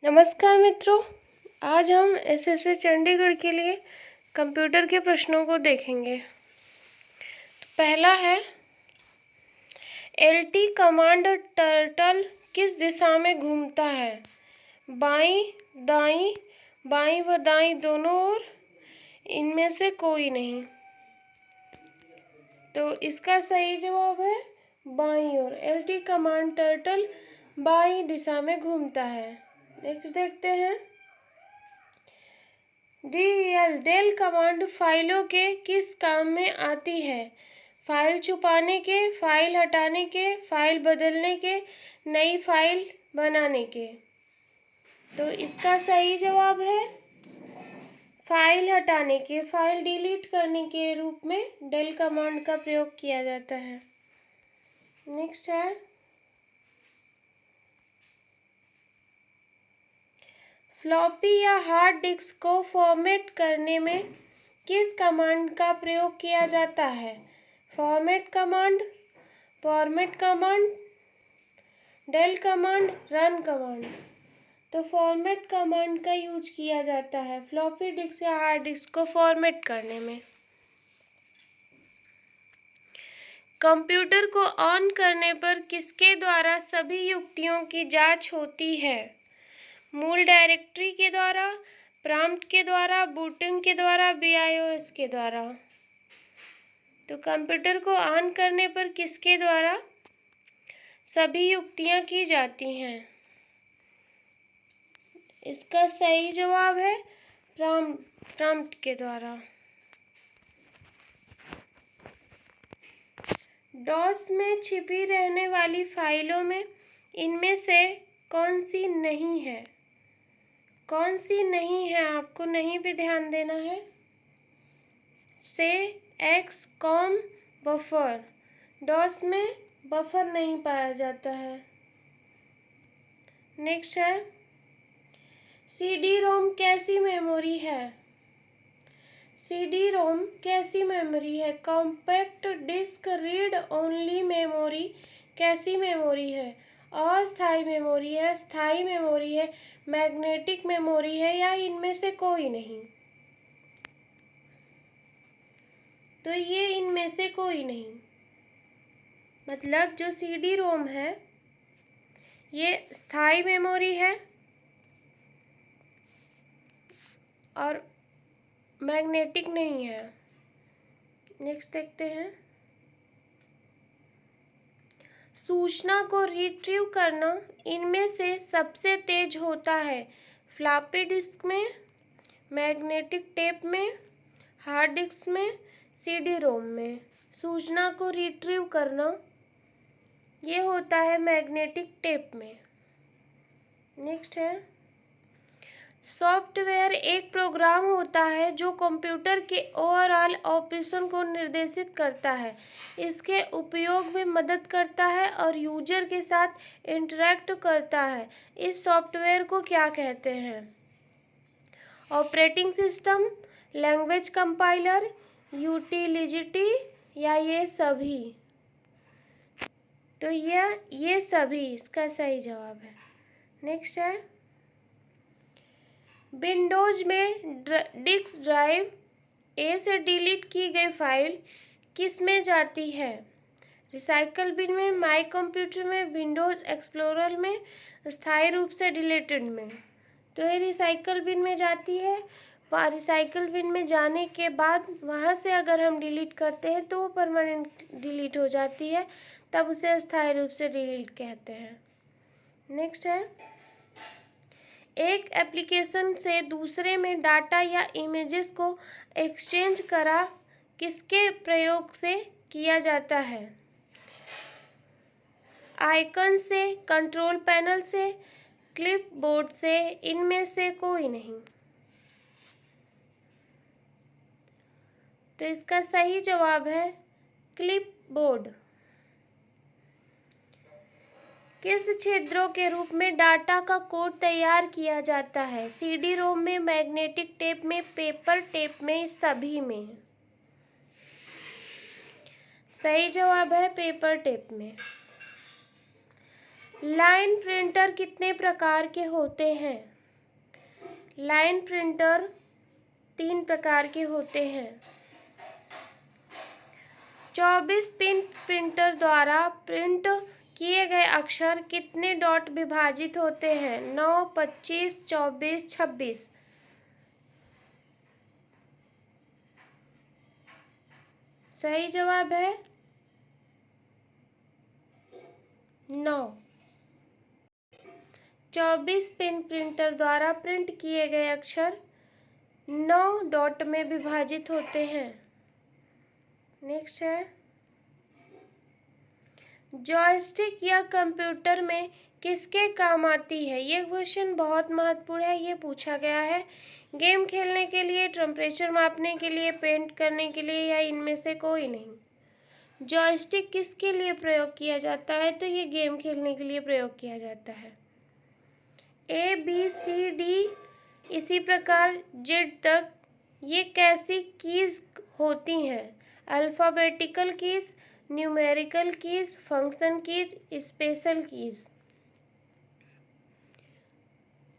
नमस्कार मित्रों, आज हम एसएससी चंडीगढ़ के लिए कंप्यूटर के प्रश्नों को देखेंगे। तो पहला है, एलटी कमांड टर्टल किस दिशा में घूमता है? बाईं, दाईं, बाईं व दाईं दोनों ओर, इनमें से कोई नहीं। तो इसका सही जवाब है बाईं ओर। एलटी कमांड टर्टल बाईं दिशा में घूमता है। नेक्स्ट देखते हैं, डेल कमांड फाइलों के किस काम में आती है? फाइल छुपाने के, फाइल हटाने के, फाइल बदलने के, नई फाइल बनाने के। तो इसका सही जवाब है फाइल हटाने के, फाइल डिलीट करने के रूप में डेल कमांड का प्रयोग किया जाता है। नेक्स्ट है, फ्लॉपी या हार्ड डिस्क को फॉर्मेट करने में किस कमांड का प्रयोग किया जाता है? Format command, del command, run command. तो फॉर्मेट कमांड का यूज किया जाता है फ्लॉपी डिस्क या हार्ड डिस्क को फॉर्मेट करने में। कंप्यूटर को ऑन करने पर किसके द्वारा सभी युक्तियों की जांच होती है? मूल डायरेक्टरी के द्वारा, प्रॉम्प्ट के द्वारा, बूटिंग के द्वारा, BIOS के द्वारा। तो कंप्यूटर को ऑन करने पर किसके द्वारा सभी युक्तियां की जाती हैं? इसका सही जवाब है प्रॉम्प्ट के द्वारा। डॉस में छिपी रहने वाली फाइलों में इनमें से कौन सी नहीं है? कौन सी नहीं है, आपको नहीं पे ध्यान देना है। से, एक्स, कॉम, बफर। डॉस में बफर नहीं पाया जाता है। नेक्स्ट है, CD-ROM कैसी मेमोरी है? CD-ROM कैसी मेमोरी है? Compact disk read only memory कैसी मेमोरी है? अस्थायी मेमोरी है, स्थायी मेमोरी है, मैग्नेटिक मेमोरी है, या इनमें से कोई नहीं? तो ये इनमें से कोई नहीं, मतलब जो CD-ROM है ये स्थायी मेमोरी है और मैग्नेटिक नहीं है। नेक्स्ट देखते हैं, सूचना को रिट्रीव करना इनमें से सबसे तेज होता है? फ्लॉपी डिस्क में, मैग्नेटिक टेप में, हार्ड डिस्क में, CD-ROM में। सूचना को रिट्रीव करना ये होता है मैग्नेटिक टेप में। नेक्स्ट है, सॉफ्टवेयर एक प्रोग्राम होता है जो कंप्यूटर के ओवरऑल ऑपरेशन को निर्देशित करता है, इसके उपयोग में मदद करता है और यूजर के साथ इंटरैक्ट करता है। इस सॉफ्टवेयर को क्या कहते हैं? Operating system, language compiler, utility, या ये सभी? तो ये सभी इसका सही जवाब है। नेक्स्ट है, विंडोज में डिस्क ड्राइव ए से डिलीट की गई फाइल किस में जाती है? रिसाइकल बिन में, माई कंप्यूटर में, विंडोज एक्सप्लोरर में, स्थायी रूप से डिलीटेड में। तो ये रिसाइकल बिन में जाती है। रिसाइकल बिन में जाने के बाद वहाँ से अगर हम डिलीट करते हैं तो वो परमानेंट डिलीट हो जाती है, तब उसे अस्थायी रूप से डिलीट कहते हैं। नेक्स्ट है, एक एप्लीकेशन से दूसरे में डाटा या इमेजेस को एक्सचेंज करा किसके प्रयोग से किया जाता है? आइकन से, कंट्रोल पैनल से, क्लिपबोर्ड से, इनमें से कोई नहीं? तो इसका सही जवाब है क्लिपबोर्ड। किस छिद्रों के रूप में डाटा का कोड तैयार किया जाता है? CD-ROM में, मैग्नेटिक टेप में, पेपर टेप में, सभी में? सही जवाब है पेपर टेप में। लाइन प्रिंटर कितने प्रकार के होते हैं? लाइन प्रिंटर 3 प्रकार के होते हैं। 24 पिन प्रिंटर द्वारा प्रिंट किए गए अक्षर कितने डॉट विभाजित होते हैं? 9, 25, 24, 26। सही जवाब है 9। 24 पिन प्रिंटर द्वारा प्रिंट किए गए अक्षर 9 डॉट में विभाजित होते हैं। नेक्स्ट है, जॉयस्टिक या कंप्यूटर में किसके काम आती है? ये क्वेश्चन बहुत महत्वपूर्ण है, ये पूछा गया है। गेम खेलने के लिए, टेम्परेचर मापने के लिए, पेंट करने के लिए, या इनमें से कोई नहीं। जॉयस्टिक किसके लिए प्रयोग किया जाता है? तो ये गेम खेलने के लिए प्रयोग किया जाता है। A, B, C, D इसी प्रकार Z तक ये कैसी कीज होती हैं? Alphabetical keys, numerical keys, function keys, special keys.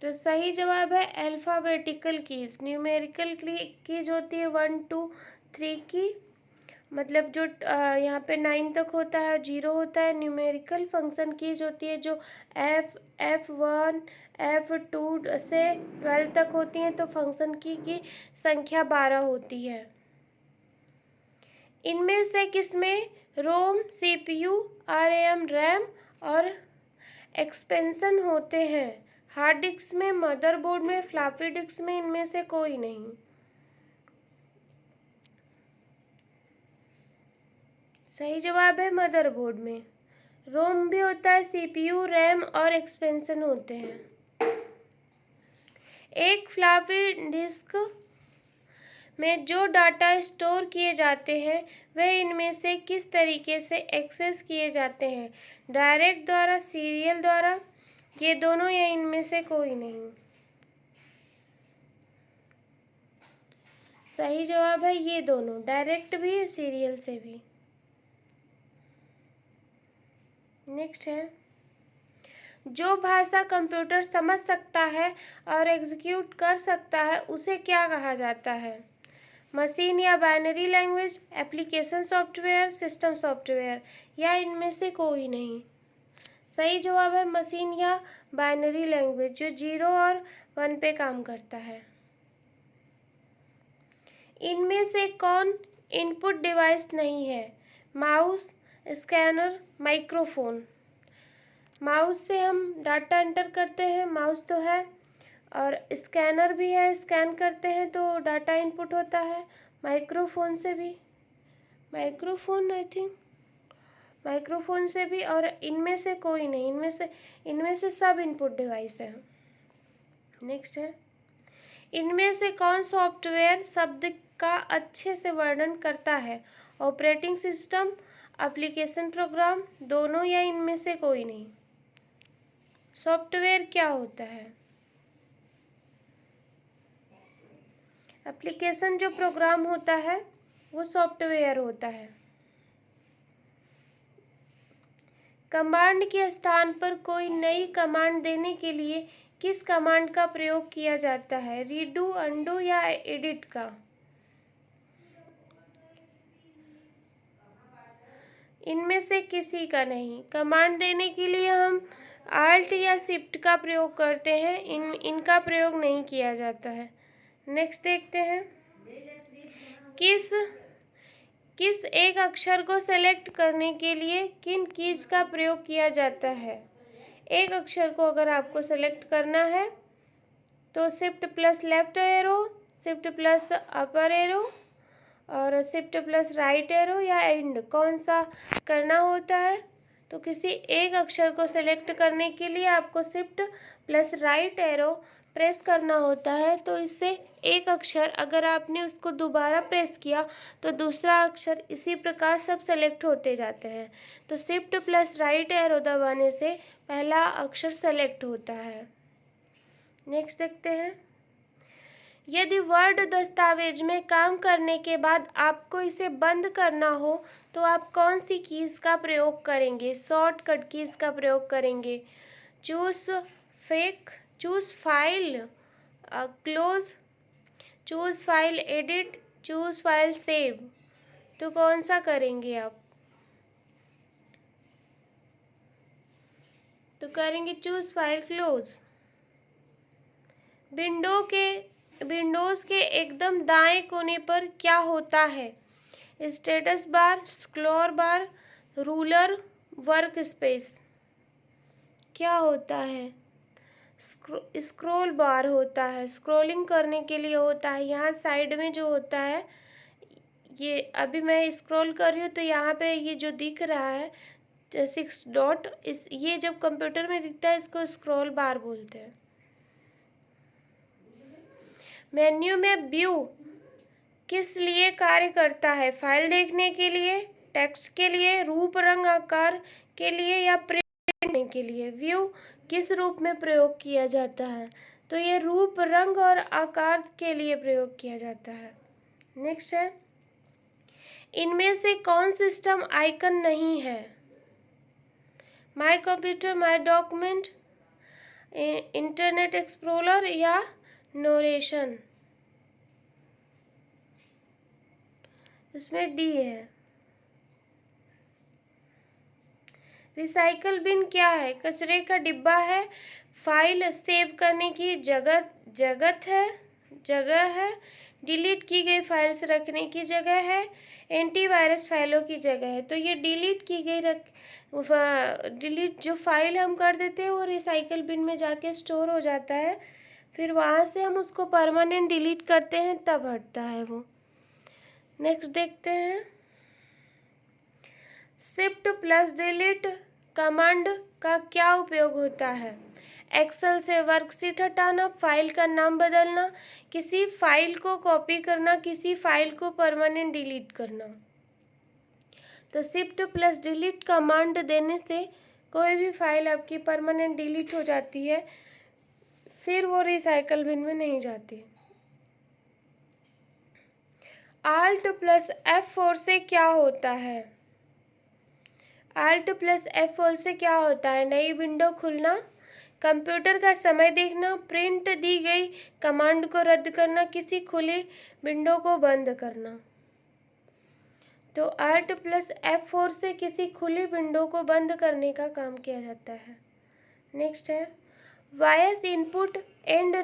तो सही जवाब है अल्फ़ाबेटिकल कीज। न्यूमेरिकल कीज होती है 1, 2, 3 की, मतलब जो यहाँ पे 9 तक होता है, 0 होता है। न्यूमेरिकल फंक्शन कीज होती है जो F1, F2 से 12 तक होती हैं, तो फंक्शन की संख्या 12 होती है। इनमें से किसमें रोम, CPU, RAM, रैम और एक्सपेंशन होते हैं? हार्ड डिस्क में, मदरबोर्ड में, फ्लॉपी डिस्क में, इनमें से कोई नहीं। सही जवाब है मदरबोर्ड में। रोम भी होता है, CPU, रैम और एक्सपेंशन होते हैं। एक फ्लॉपी डिस्क में जो डाटा स्टोर किए जाते हैं वह इनमें से किस तरीके से एक्सेस किए जाते हैं? डायरेक्ट द्वारा, सीरियल द्वारा, ये दोनों, या इनमें से कोई नहीं। सही जवाब है ये दोनों, डायरेक्ट भी, सीरियल से भी। नेक्स्ट है, जो भाषा कंप्यूटर समझ सकता है और एग्जीक्यूट कर सकता है उसे क्या कहा जाता है? मशीन या binary language, application software, system software, या इनमें से कोई नहीं। सही जवाब है मशीन या बाइनरी लैंग्वेज, जो 0 और 1 पे काम करता है। इनमें से कौन इनपुट डिवाइस नहीं है? Mouse, scanner, microphone. माउस से हम डाटा एंटर करते हैं, माउस तो है, और स्कैनर भी है, स्कैन करते हैं तो डाटा इनपुट होता है। माइक्रोफोन से भी, माइक्रोफोन आई थिंक, माइक्रोफोन से भी, और इनमें से कोई नहीं। इनमें से सब इनपुट डिवाइस है। नेक्स्ट है, इनमें से कौन सॉफ्टवेयर शब्द का अच्छे से वर्णन करता है? ऑपरेटिंग सिस्टम, एप्लीकेशन प्रोग्राम, दोनों, या इनमें से कोई नहीं। सॉफ्टवेयर क्या होता है? एप्लीकेशन जो प्रोग्राम होता है वो सॉफ्टवेयर होता है। कमांड के स्थान पर कोई नई कमांड देने के लिए किस कमांड का प्रयोग किया जाता है? रीडू, अनडू, या एडिट का? इनमें से किसी का नहीं। कमांड देने के लिए हम आल्ट या शिफ्ट का प्रयोग करते हैं, इनका प्रयोग नहीं किया जाता है। नेक्स्ट देखते हैं, किस एक अक्षर को सेलेक्ट करने के लिए किन कीज का प्रयोग किया जाता है? एक अक्षर को अगर आपको सेलेक्ट करना है तो shift plus left arrow, shift plus अपर एरो, और शिफ्ट प्लस राइट एरो, या एंड, कौन सा करना होता है? तो किसी एक अक्षर को सेलेक्ट करने के लिए आपको shift plus right arrow press करना होता है। तो इससे एक अक्षर अगर आपने उसको दोबारा प्रेस किया तो दूसरा अक्षर इसी प्रकार सब सेलेक्ट होते जाते हैं। तो शिफ्ट प्लस राइट एरो दबाने से पहला अक्षर सेलेक्ट होता है। नेक्स्ट देखते हैं, यदि वर्ड दस्तावेज में काम करने के बाद आपको इसे बंद करना हो तो आप कौन सी कीज का प्रयोग करेंगे? शॉर्टकट कीज का प्रयोग करेंगे। Choose file, close, choose file edit, choose file save. तो कौन सा करेंगे आप? तो करेंगे चूज फाइल क्लोज। विंडोज के एकदम दाएं कोने पर क्या होता है? स्टेटस बार, स्क्रॉल बार, रूलर, वर्क स्पेस। क्या होता है? स्क्रॉल बार होता है, स्क्रॉलिंग करने के लिए होता है। यहाँ साइड में जो होता है, ये अभी मैं स्क्रॉल कर रही हूँ तो यहाँ पे ये जो दिख रहा है 6 डॉट, ये जब कंप्यूटर में दिखता है इसको स्क्रॉल बार बोलते हैं। मेन्यू में व्यू किस लिए कार्य करता है? फाइल देखने के लिए, टेक्स्ट के लिए, रूप रंग आकार के लिए या प्रिंट करने के लिए? व्यू किस रूप में प्रयोग किया जाता है? तो ये रूप रंग और आकार के लिए प्रयोग किया जाता है। नेक्स्ट है, इनमें से कौन सिस्टम आइकन नहीं है? My computer, my document, internet explorer या नोरेशन? इसमें डी है। रिसाइकल बिन क्या है? कचरे का डिब्बा है, फाइल सेव करने की जगह है, डिलीट की गई फाइल्स रखने की जगह है, एंटीवायरस फाइलों की जगह है। तो ये डिलीट की गई डिलीट जो फाइल हम कर देते हैं वो रिसाइकल बिन में जाके स्टोर हो जाता है, फिर वहाँ से हम उसको परमानेंट डिलीट करते हैं तब हटता है वो। नेक्स्ट देखते हैं, शिफ्ट प्लस डिलीट कमांड का क्या उपयोग होता है? एक्सेल से वर्कशीट हटाना, फाइल का नाम बदलना, किसी फाइल को कॉपी करना, किसी फाइल को परमानेंट डिलीट करना। तो शिफ्ट प्लस डिलीट कमांड देने से कोई भी फाइल आपकी परमानेंट डिलीट हो जाती है, फिर वो रिसाइकल बिन में नहीं जाती। Alt प्लस F4 से क्या होता है? Alt प्लस F4 से क्या होता है? नई विंडो खुलना, कंप्यूटर का समय देखना, प्रिंट दी गई कमांड को रद्द करना, किसी खुली विंडो को बंद करना। तो Alt प्लस F4 से किसी खुली विंडो को बंद करने का काम किया जाता है। नेक्स्ट है, voice input and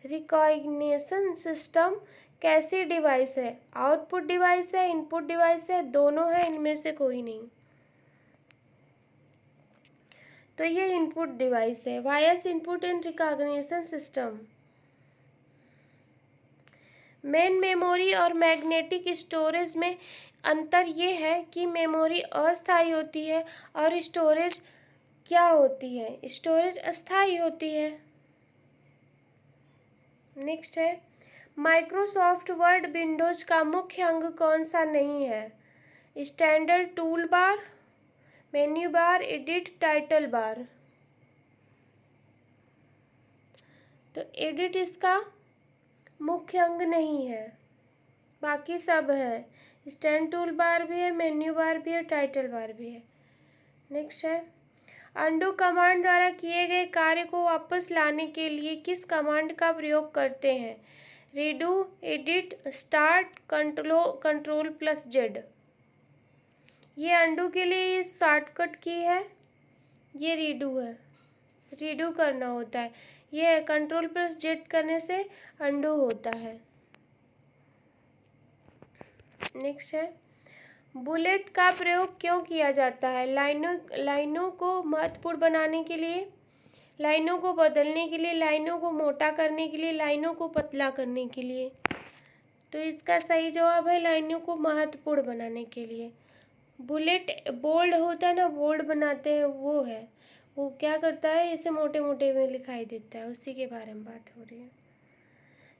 recognition system कैसी डिवाइस है? आउटपुट डिवाइस है, इनपुट डिवाइस है, दोनों है, इनमें से कोई नहीं। तो ये इनपुट डिवाइस है, voice input and recognition system. Main memory और मैग्नेटिक स्टोरेज में अंतर ये है कि मेमोरी अस्थायी होती है और स्टोरेज क्या होती है? स्टोरेज अस्थायी होती है। नेक्स्ट है, माइक्रोसॉफ्ट वर्ड विंडोज का मुख्य अंग कौन सा नहीं है? Standard tool bar, menu bar, edit, title bar. तो एडिट इसका मुख्य अंग नहीं है, बाकी सब है। स्टैंड टूल बार भी है, मेन्यू बार भी है, टाइटल बार भी है। नेक्स्ट है, अंडू कमांड द्वारा किए गए कार्य को वापस लाने के लिए किस कमांड का प्रयोग करते हैं? Redo, edit, start, control plus Z. ये अंडू के लिए शॉर्टकट की है, ये रीडू है, रीडू करना होता है। ये कंट्रोल प्लस जेड करने से अंडू होता है। नेक्स्ट है, बुलेट का प्रयोग क्यों किया जाता है? लाइनों को महत्वपूर्ण बनाने के लिए, लाइनों को बदलने के लिए, लाइनों को मोटा करने के लिए, लाइनों को पतला करने के लिए। तो इसका सही जवाब है लाइनों को महत्वपूर्ण बनाने के लिए। बुलेट बोल्ड होता है ना, बोल्ड बनाते हैं, वो है, वो क्या करता है, इसे मोटे मोटे में दिखाई देता है, उसी के बारे में बात हो रही है।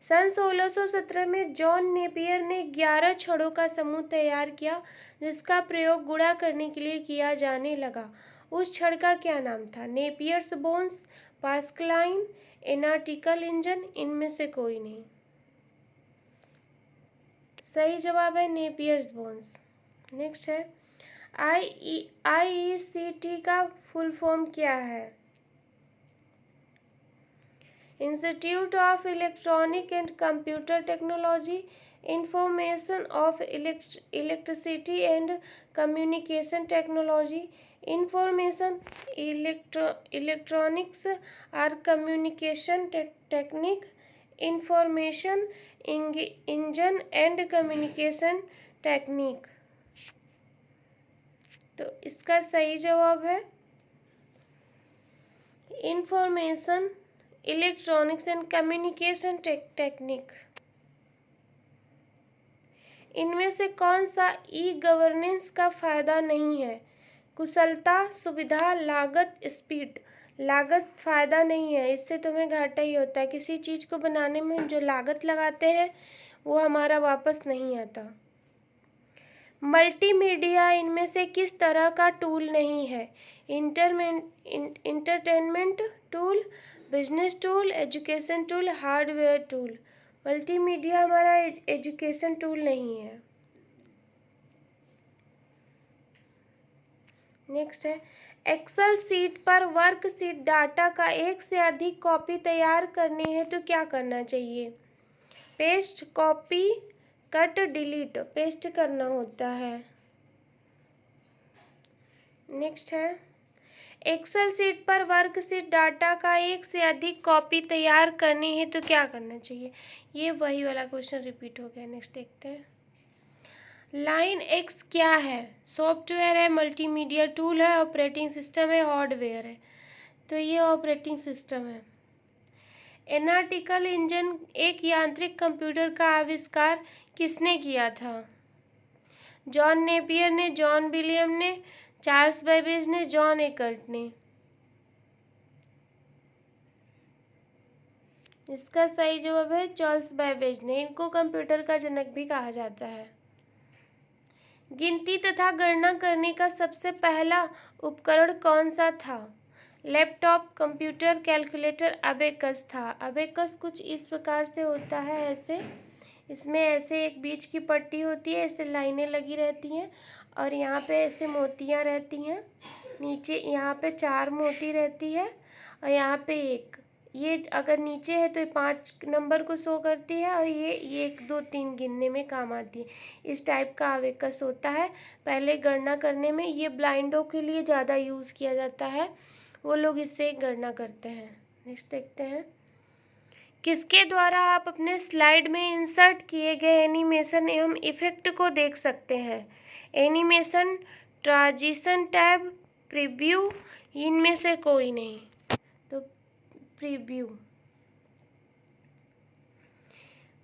सन 1617 में जॉन नेपियर ने 11 छड़ों का समूह तैयार किया जिसका प्रयोग गुणा करने के लिए किया जाने लगा। उस छड़ का क्या नाम था? Napier's bones, Pascaline, analytical engine, इनमें से कोई नहीं। सही जवाब है नेपियर्स बोन्स। नेक्स्ट है IECT का फुल फॉर्म क्या है? Institute of electronic and computer technology, information of electricity and communication technology, information electronics और communication technique, information engine and communication technique. तो इसका सही जवाब है information electronics and communication technique. इनमें से कौन सा ई गवर्नेंस का फायदा नहीं है? कुशलता, सुविधा, लागत, स्पीड। लागत फायदा नहीं है, इससे तुम्हें घाटा ही होता है। किसी चीज को बनाने में जो लागत लगाते हैं वो हमारा वापस नहीं आता। मल्टीमीडिया इनमें से किस तरह का टूल नहीं है? Entertainment tool, business tool, education tool, hardware tool. Multimedia हमारा एजुकेशन टूल नहीं है। नेक्स्ट है एक्सेल शीट पर वर्कशीट डाटा का एक से अधिक कॉपी तैयार करनी है तो क्या करना चाहिए? Paste, copy, cut, delete. Paste करना होता है। नेक्स्ट है एक्सेल शीट पर वर्कशीट डाटा का एक से अधिक कॉपी तैयार करनी है तो क्या करना चाहिए? ये वही वाला क्वेश्चन रिपीट हो गया। नेक्स्ट देखते हैं लाइन एक्स क्या है? सॉफ्टवेयर है, मल्टीमीडिया टूल है, ऑपरेटिंग सिस्टम है, हार्डवेयर है। तो ये ऑपरेटिंग सिस्टम है। एनार्टिकल इंजन एक यांत्रिक कंप्यूटर का आविष्कार किसने किया था? जॉन नेपियर ने, जॉन विलियम ने, चार्ल्स बेबेज ने, जॉन एकर्ट ने। इसका सही जवाब है चार्ल्स बेबेज ने। इनको कंप्यूटर का जनक भी कहा जाता है। गिनती तथा गणना करने का सबसे पहला उपकरण कौन सा था? लैपटॉप, कंप्यूटर, कैलकुलेटर, अबेकस था। अबेकस कुछ इस प्रकार से होता है, ऐसे इसमें ऐसे एक बीच की पट्टी होती है, ऐसे लाइनें लगी रहती हैं और यहाँ पे ऐसे मोतियाँ रहती हैं। नीचे यहाँ पे 4 मोती रहती है और यहाँ पे एक। ये अगर नीचे है तो 5 नंबर को शो करती है और ये 1 2 3 गिनने में काम आती है। इस टाइप का अबेकस होता है। पहले गणना करने में ये ब्लाइंडों के लिए ज़्यादा यूज़ किया जाता है, वो लोग इससे गणना करते हैं। नेक्स्ट देखते हैं किसके द्वारा आप अपने स्लाइड में इंसर्ट किए गए एनिमेशन एवं इफेक्ट को देख सकते हैं? एनिमेशन, ट्रांजिशन टैब, प्रीव्यू, इनमें से कोई नहीं। तो प्रीव्यू।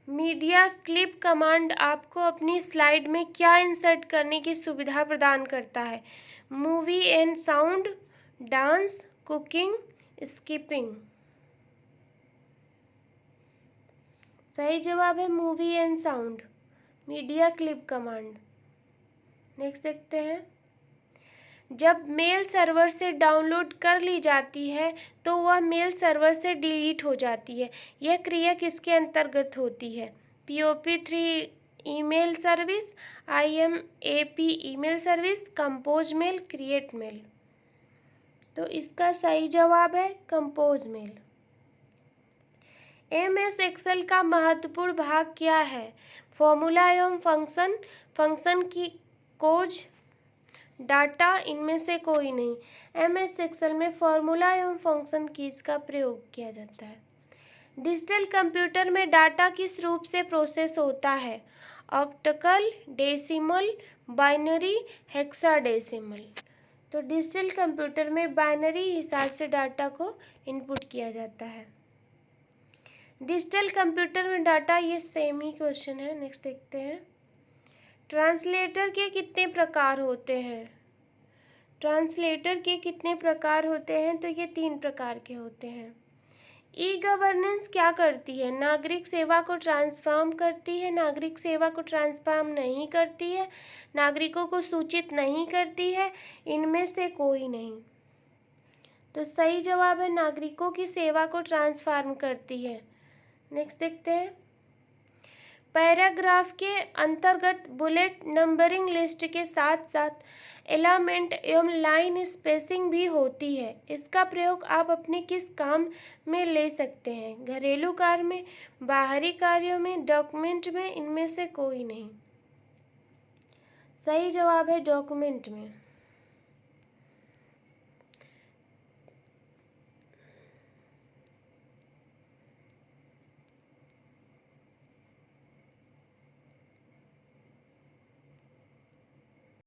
मीडिया क्लिप कमांड आपको अपनी स्लाइड में क्या इंसर्ट करने की सुविधा प्रदान करता है? Movie and sound, dance, cooking, skipping. सही जवाब है movie and sound, media clip command. Next देखते हैं जब मेल सर्वर से डाउनलोड कर ली जाती है तो वह मेल सर्वर से डिलीट हो जाती है। यह क्रिया किसके अंतर्गत होती है? POP3 email service, IMAP email service, compose mail, create mail. तो इसका सही जवाब है कंपोज मेल। MS एक्सेल का महत्वपूर्ण भाग क्या है? फॉर्मूला एवं फंक्शन, फंक्शन की खोज, डाटा, इनमें से कोई नहीं। MS एक्सेल में फॉर्मूला एवं फंक्शन कीज का प्रयोग किया जाता है। डिजिटल कंप्यूटर में डाटा किस रूप से प्रोसेस होता है? Octal, decimal, binary, hexadecimal. तो डिजिटल कंप्यूटर में बाइनरी हिसाब से डाटा को इनपुट किया जाता है। डिजिटल कंप्यूटर में डाटा, ये सेम ही क्वेश्चन है। नेक्स्ट देखते हैं ट्रांसलेटर के कितने प्रकार होते हैं? ट्रांसलेटर के कितने प्रकार होते हैं? तो ये 3 प्रकार के होते हैं। ई गवर्नेंस क्या करती है? नागरिक सेवा को ट्रांसफॉर्म करती है, नागरिक सेवा को ट्रांसफॉर्म नहीं करती है, नागरिकों को सूचित नहीं करती है, इनमें से कोई नहीं। तो सही जवाब है नागरिकों की सेवा को ट्रांसफॉर्म करती है। नेक्स्ट देखते हैं, पैराग्राफ के अंतर्गत बुलेट नंबरिंग लिस्ट के साथ साथ एलामेंट एवं लाइन स्पेसिंग भी होती है। इसका प्रयोग आप अपने किस काम में ले सकते हैं? घरेलू कार्य में, बाहरी कार्यों में, डॉक्यूमेंट में, इनमें से कोई नहीं। सही जवाब है डॉक्यूमेंट में।